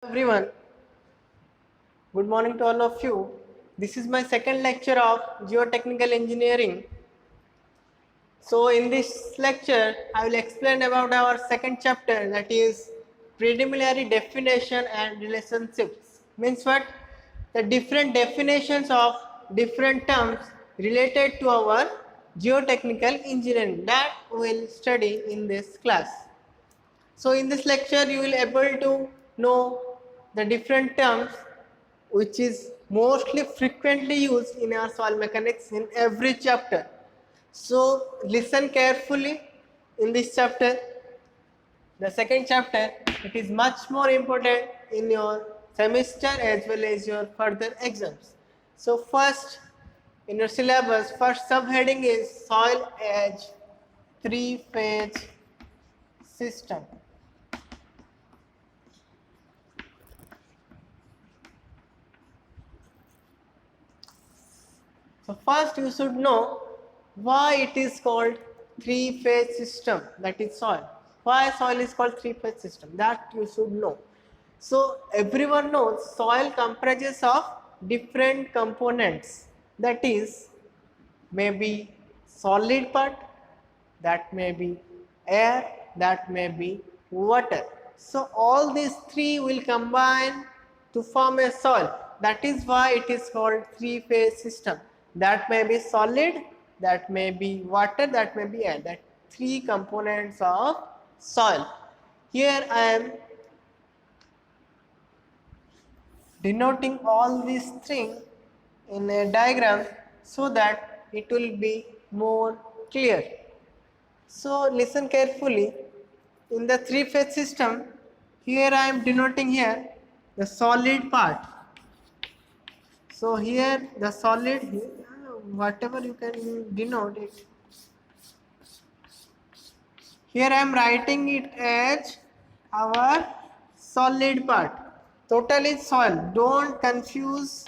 Everyone, good morning to all of you. This is my second lecture of geotechnical engineering. So in this lecture I will explain about our second chapter, that is preliminary definition and relationships. Means what? The different definitions of different terms related to our geotechnical engineering that we will study in this class. So in this lecture you will able to know the different terms which is mostly frequently used in our soil mechanics in every chapter. So listen carefully in this chapter. The second chapter, it is much more important in your semester as well as your further exams. So first in your syllabus, first subheading is soil as three-phase system. So first you should know why it is called three-phase system, that is soil. Why soil is called three-phase system, that you should know. So everyone knows soil comprises of different components, that is maybe solid part, that may be air, that may be water. So all these three will combine to form a soil. That is why it is called three-phase system. That may be solid, that may be water, that may be air. That three components of soil. Here I am denoting all these things in a diagram so that it will be more clear. So listen carefully. In the three-phase system, here I am denoting here the solid part. So here the solid, whatever you can denote it. Here I am writing it as our solid part. Total is soil. Don't confuse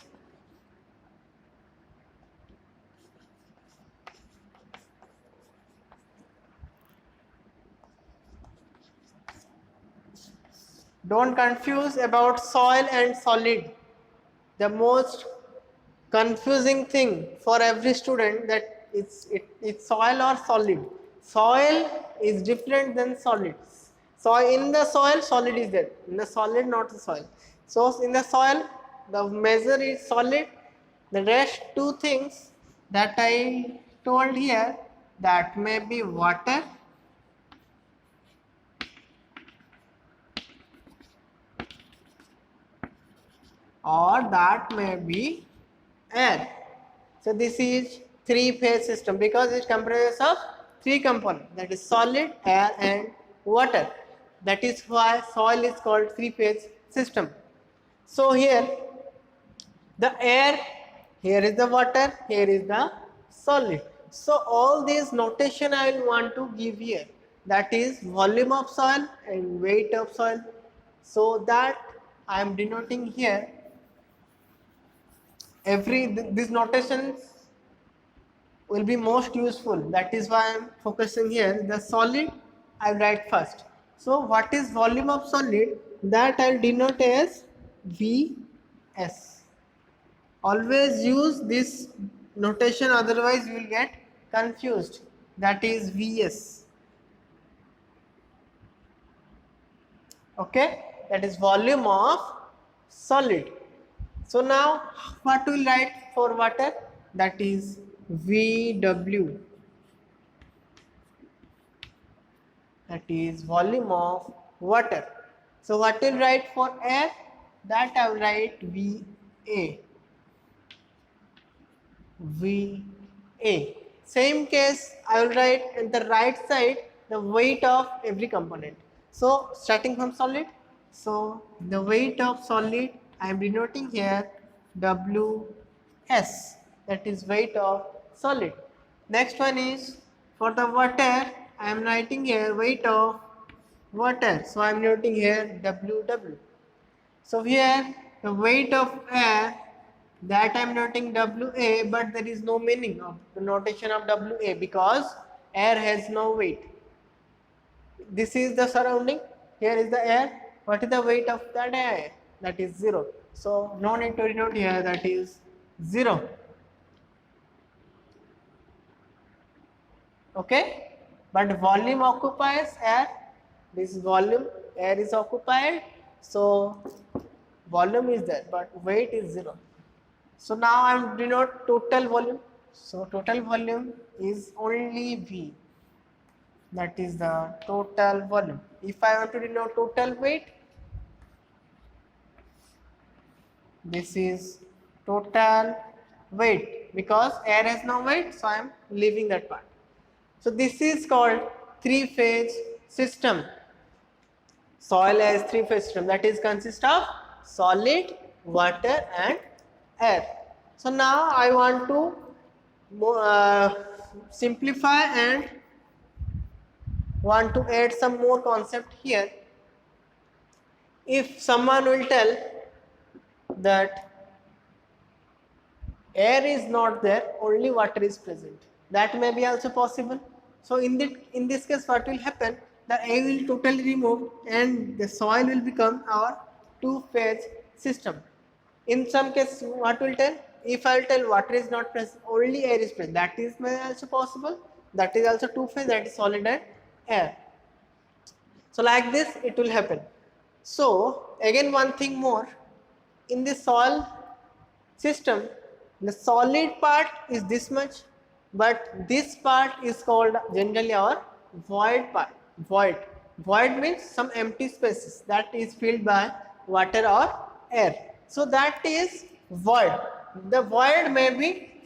about soil and solid. The most confusing thing for every student that it's soil or solid. Soil is different than solids. So in the soil, solid is there. In the solid, not the soil. So in the soil, the measure is solid. The rest two things that I told here, that may be water or that may be air. So this is three-phase system because it comprises of three components, that is solid, air and water. That is why soil is called three-phase system. So here the air, here is the water, here is the solid. So all these notation I will want to give here, that is volume of soil and weight of soil. So that I am denoting here these notations will be most useful. That is why I am focusing here. The solid I write first. So what is volume of solid? That I will denote as Vs. Always use this notation, otherwise you will get confused. That is Vs. Okay, that is volume of solid. So now what we will write for water? That is VW. That is volume of water. So what will write for air? That I will write VA. VA. Same case I will write at the right side the weight of every component. So starting from solid, so the weight of solid I am denoting here WS, that is weight of solid. Next one is for the water, I am writing here weight of water, so I am noting here WW. So here the weight of air, that I am noting WA, but there is no meaning of the notation of WA because air has no weight. This is the surrounding, here is the air. What is the weight of that air? that is 0. So no need to denote here, that is 0. Okay, but volume occupies air. This volume, air is occupied, so volume is there, but weight is 0. So now I am denote total volume. So total volume is only V. That is the total volume. If I want to denote total weight, this is total weight, because air has no weight, so I am leaving that part. So this is called three-phase system. Soil has three-phase system, that is consist of solid, water and air. So now I want to simplify and want to add some more concept here. If someone will tell that air is not there, only water is present, that may be also possible. So in this case, what will happen? The air will totally remove and the soil will become our two-phase system. In some case, what will tell? If I will tell water is not present, only air is present, that is may also possible. That is also two-phase, that is solid and air. So like this it will happen. So again one thing more, in the soil system, the solid part is this much, but this part is called generally our void part. Void means some empty spaces that is filled by water or air. So that is void. The void may be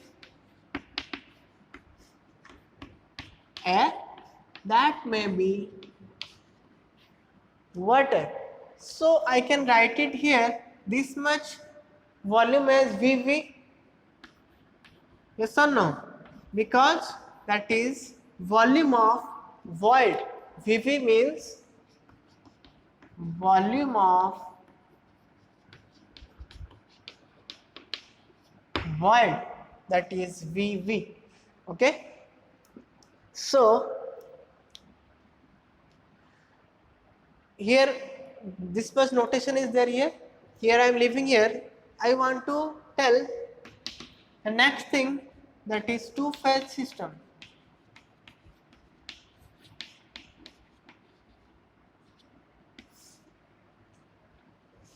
air, that may be water. So I can write it here, this much volume as VV. Yes or no? Because that is volume of void. VV means volume of void, that is VV. Okay. So here this much notation is there here. Here I am leaving here. I want to tell the next thing, that is two-phase system.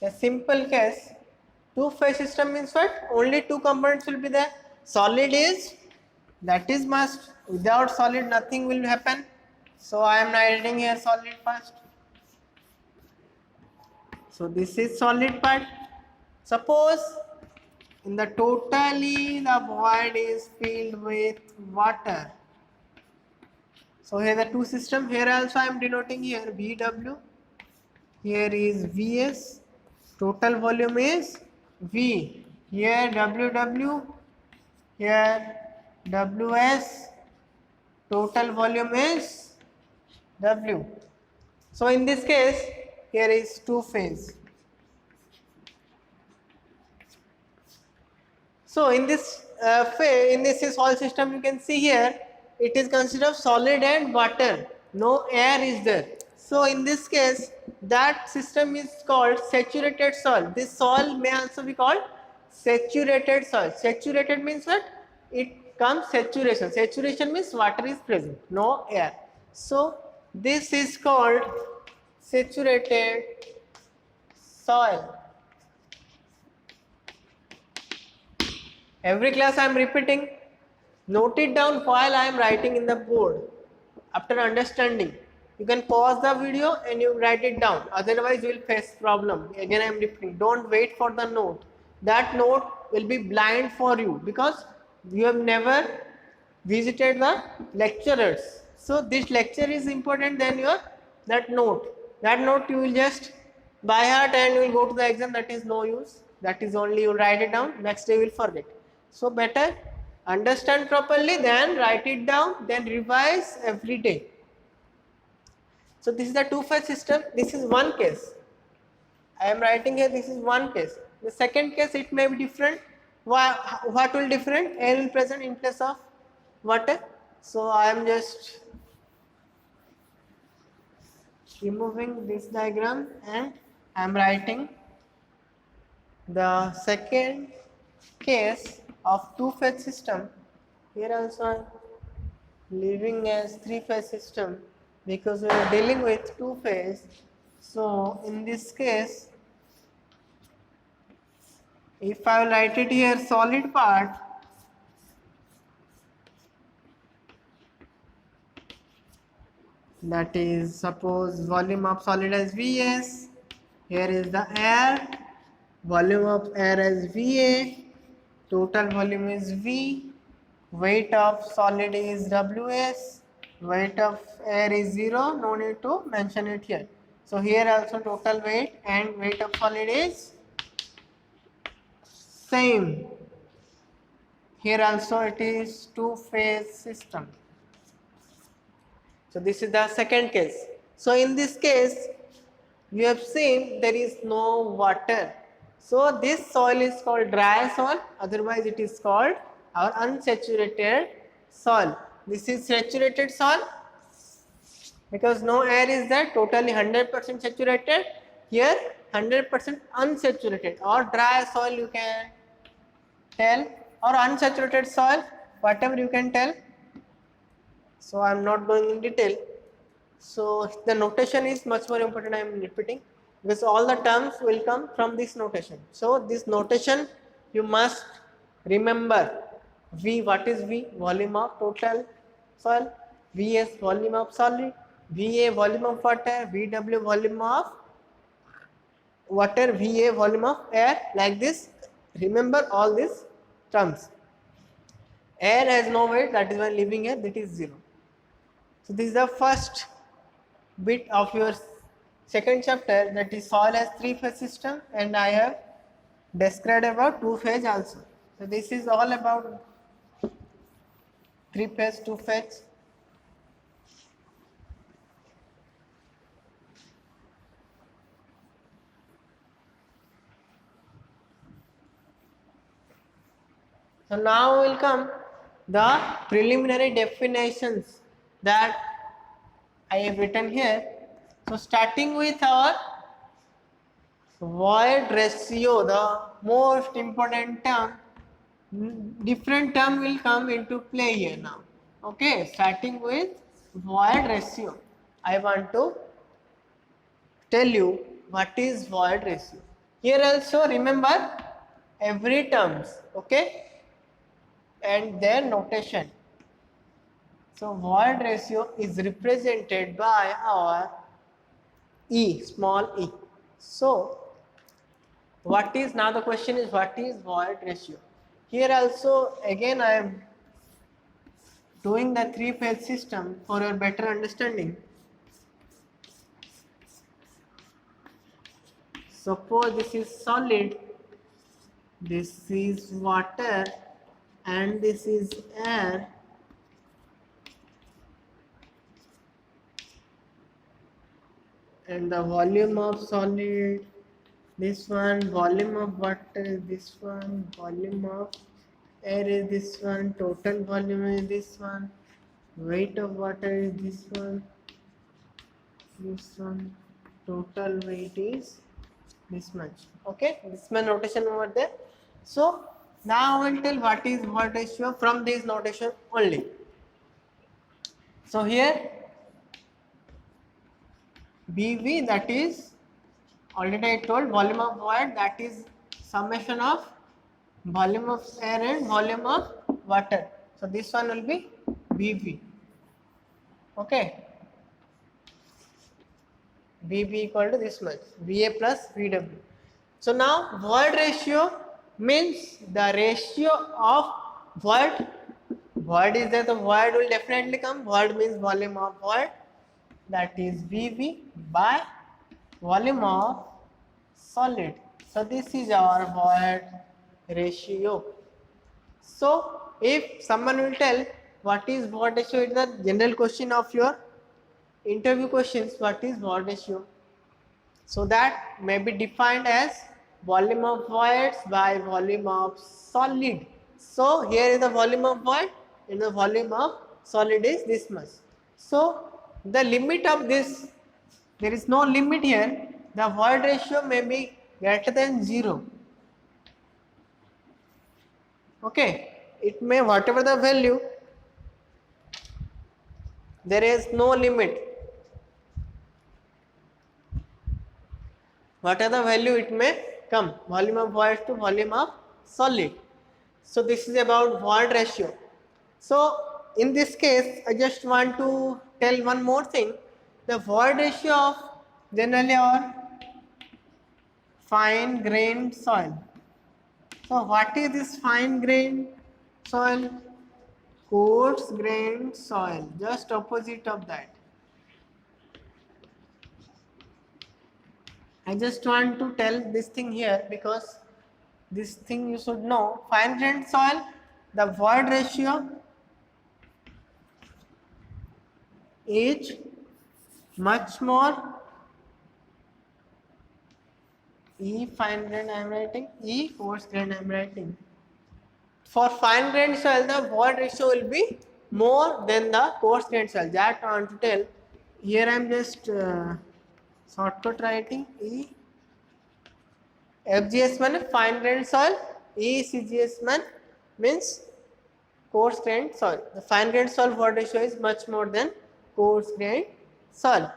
A simple case, two-phase system means what? Only two components will be there. Solid is, that is must. Without solid nothing will happen. So I am writing here solid first. So this is solid part. Suppose in the totally the void is filled with water. So here the two system, here also I am denoting here VW, here is VS, total volume is V, here WW, here WS, total volume is W. So in this case, here is two phase. So in this in this soil system, you can see here it is considered of solid and water. No air is there. So in this case, that system is called saturated soil. This soil may also be called saturated soil. Saturated means what? It comes saturation. Saturation means water is present, no air. So this is called saturated soil. Every class I am repeating. Note it down while I am writing in the board. After understanding, you can pause the video and you write it down. Otherwise, you will face problem. Again, I am repeating. Don't wait for the note. That note will be blind for you because you have never visited the lecturers. So this lecture is important than your that note. That note you will just by heart and you will go to the exam. That is no use. That is only you write it down. Next day you will forget. So better understand properly, then write it down, then revise every day. So this is the two-phase system. This is one case. I am writing here, this is one case. The second case, it may be different. What will different? Air will present in place of water. So I am just removing this diagram and I am writing The second case of two-phase system, here also I am leaving as three-phase system because we are dealing with two-phase. So in this case, if I write it here solid part, that is, suppose volume of solid as Vs, here is the air, volume of air as Va, total volume is V, weight of solid is Ws, weight of air is 0, no need to mention it here. So here also total weight and weight of solid is same. Here also it is two-phase system. So this is the second case. So in this case, you have seen there is no water. So this soil is called dry soil, otherwise it is called our unsaturated soil. This is saturated soil because no air is there, totally 100% saturated. Here 100% unsaturated or dry soil you can tell, or unsaturated soil, whatever you can tell. So I am not going in detail. So the notation is much more important, I am repeating, because all the terms will come from this notation. So this notation you must remember. V, what is V? Volume of total soil. Vs, volume of solid. Va, volume of water. Vw, volume of water. Va, volume of air. Like this, remember all these terms. Air has no weight, that is why living air, that is 0. So this is the first bit of your second chapter, that is soil as three-phase system, and I have described about two-phase also. So this is all about three-phase, two-phase. So now will come the preliminary definitions that I have written here. So starting with our void ratio, the most important term, different term will come into play here now. Okay, starting with void ratio. I want to tell you what is void ratio. Here also remember every terms, okay, and their notation. So void ratio is represented by our E, small e. So what is, now the question is, what is void ratio? Here also again I am doing the three-phase system for your better understanding. Suppose this is solid, this is water, and this is air. And the volume of solid, this one, volume of water, this one, volume of air is this one, total volume is this one, weight of water is this one, total weight is this much. Okay, this is my notation over there. So now I will tell what is void ratio from this notation only. So here BV, that is already I told, volume of void, that is summation of volume of air and volume of water. So this one will be BV. Okay, BV equal to this much, VA plus VW. So now void ratio means the ratio of void. Void is there, the void will definitely come. Void means volume of void, that is VV by volume of solid. So this is our void ratio. So if someone will tell what is void ratio, it is the general question of your interview questions, what is void ratio? So that may be defined as volume of voids by volume of solid. So here is the volume of void and the volume of solid is this much. So the limit of this, there is no limit here, the void ratio may be greater than 0. Okay, it may whatever the value, there is no limit. Whatever the value it may come, volume of void to volume of solid. So this is about void ratio. So in this case, I just want to tell one more thing. The void ratio of generally or fine grained soil. So what is this fine grained soil? Coarse grained soil, just opposite of that. I just want to tell this thing here because this thing you should know. Fine grained soil, the void ratio is much more. E fine grained I am writing, E coarse grained I am writing. For fine grained soil, the void ratio will be more than the coarse grained soil. That I want to tell. Here I am just shortcut writing E. FGS means fine grained soil, ECGS means coarse grained soil. The fine grained soil void ratio is much more than coarse grained soil.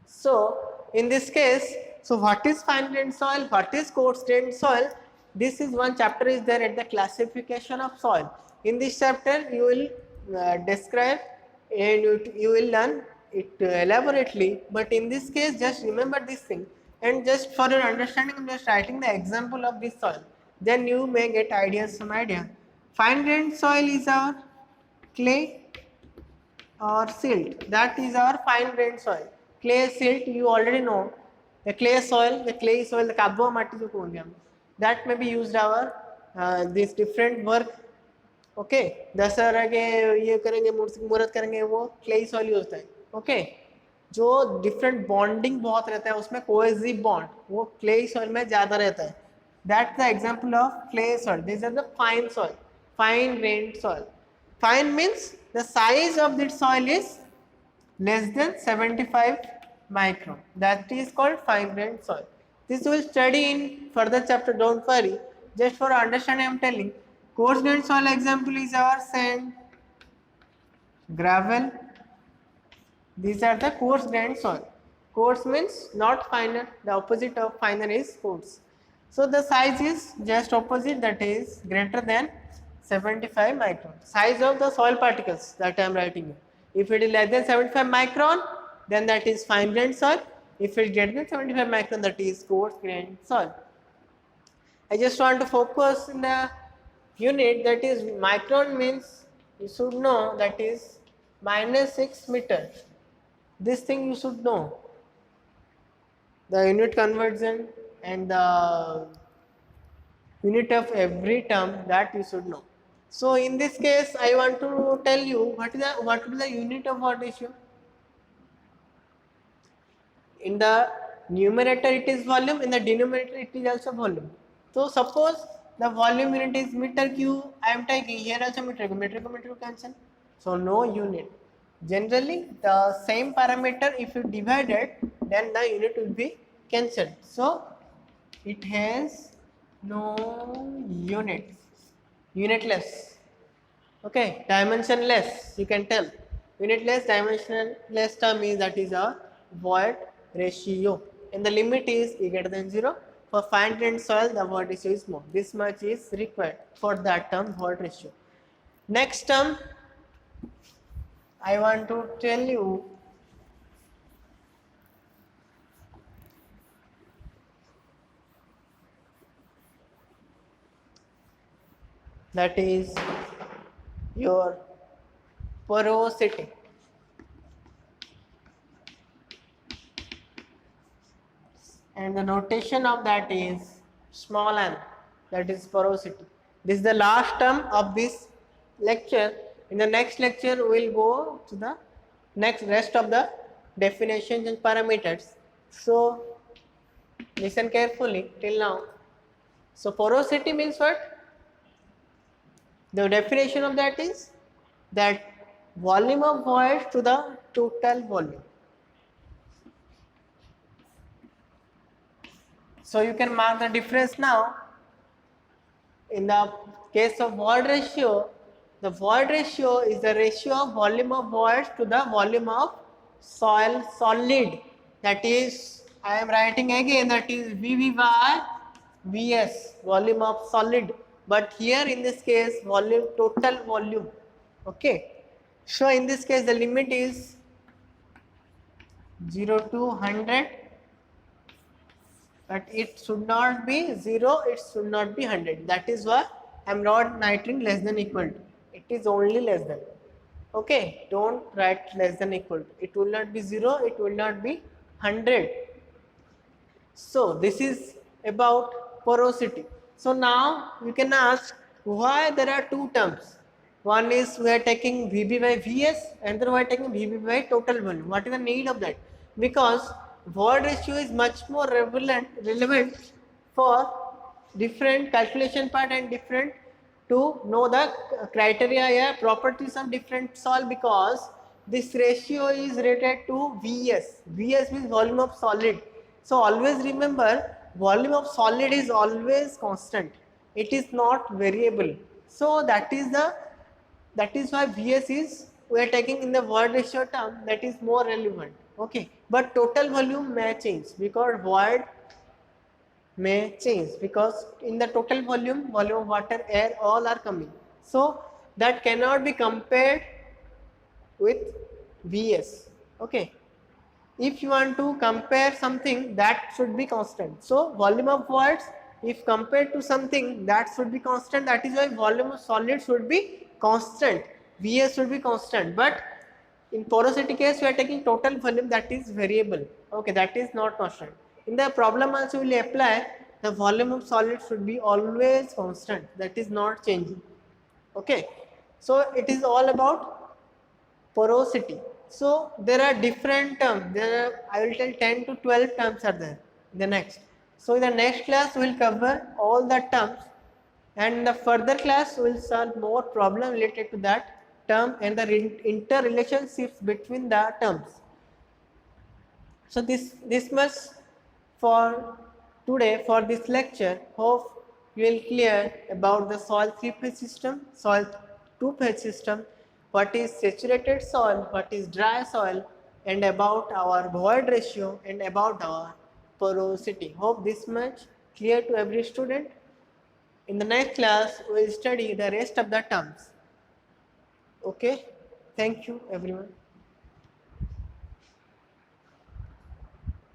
So in this case, so what is fine grained soil? What is coarse grained soil? This is one chapter is there at the classification of soil. In this chapter, you will describe and you will learn it elaborately. But in this case, just remember this thing, and just for your understanding, I'm just writing the example of this soil. Then you may get ideas, some idea. Fine grained soil is our clay or silt. That is our fine grained soil. Clay, silt, you already know. The clay soil, the kabwa matti jo बोलते हैं हम. That may be used our this different work. Okay, Dussehra के ये करेंगे मुहूर्त करेंगे वो clay soil use होता है. Okay, जो different bonding बहुत रहता है उसमें cohesive bond वो clay soil में ज़्यादा रहता है. That's the example of clay soil. These are the fine soil, fine grained soil. Fine means the size of this soil is less than 75 micron. That is called fine grained soil. This we will study in further chapter, don't worry. Just for understanding I am telling. Coarse grained soil example is our sand, gravel. These are the coarse grained soil. Coarse means not finer. The opposite of finer is coarse. So the size is just opposite, that is greater than 75 micron. Size of the soil particles that I am writing here. If it is less than 75 micron, then that is fine grained soil. If it is greater than 75 micron, that is coarse grained soil. I just want to focus in the unit, that is micron means you should know, that is -6 meter. This thing you should know. The unit conversion and the unit of every term, that you should know. So in this case, I want to tell you what is the unit of void ratio. In the numerator it is volume, in the denominator it is also volume. So suppose the volume unit is meter cube, I am taking here also meter cancel. So no unit. Generally the same parameter, if you divide it, then the unit will be cancelled. So it has no unit, unitless. Okay, dimensionless, you can tell. Unitless, dimensionless term is, that is our void ratio, and the limit is E greater than 0. For fine grained soil, the void ratio is more. This much is required for that term, void ratio. Next term, I want to tell you that is your porosity. And the notation of that is small n, that is porosity. This is the last term of this lecture. In the next lecture, we will go to the rest of the definitions and parameters. So listen carefully till now. So porosity means what? The definition of that is that volume of void to the total volume. So you can mark the difference now. In the case of void ratio, the void ratio is the ratio of volume of voids to the volume of soil solid. That is, I am writing again, that is VV by Vs, volume of solid. But here in this case, volume, total volume. Okay. So in this case, the limit is 0 to 100, but it should not be 0, it should not be 100. That is why I am not writing less than equal to. It is only less than. Okay, don't write less than equal to. It will not be 0, it will not be 100. So this is about porosity. So now you can ask why there are two terms. One is we are taking VB by Vs, and then we are taking VB by total volume. What is the need of that? Because void ratio is much more relevant for different calculation part and different to know the criteria, properties of different soil, because this ratio is related to Vs. Vs means volume of solid. So always remember, volume of solid is always constant. It is not variable. So that is why Vs is, we are taking in the void ratio term, that is more relevant. Okay, but total volume may change because void may change, because in the total volume of water, air, all are coming. So that cannot be compared with Vs. Okay. If you want to compare something, that should be constant. So volume of voids, if compared to something, that should be constant. That is why volume of solid should be constant. Vs should be constant. But in porosity case, we are taking total volume, that is variable. Okay, that is not constant. In the problem also we will apply, the volume of solid should be always constant. That is not changing. Okay. So it is all about porosity. So there are different terms. There are, I will tell 10 to 12 terms are there. The next. So in the next class we will cover all the terms, and in the further class we will solve more problem related to that term and the interrelationships between the terms. So this much for today for this lecture. Hope you will clear about the soil 3-phase system, soil 2-phase system, what is saturated soil, what is dry soil, and about our void ratio and about our porosity. Hope this much clear to every student. In the next class we will study the rest of the terms. Okay, thank you everyone.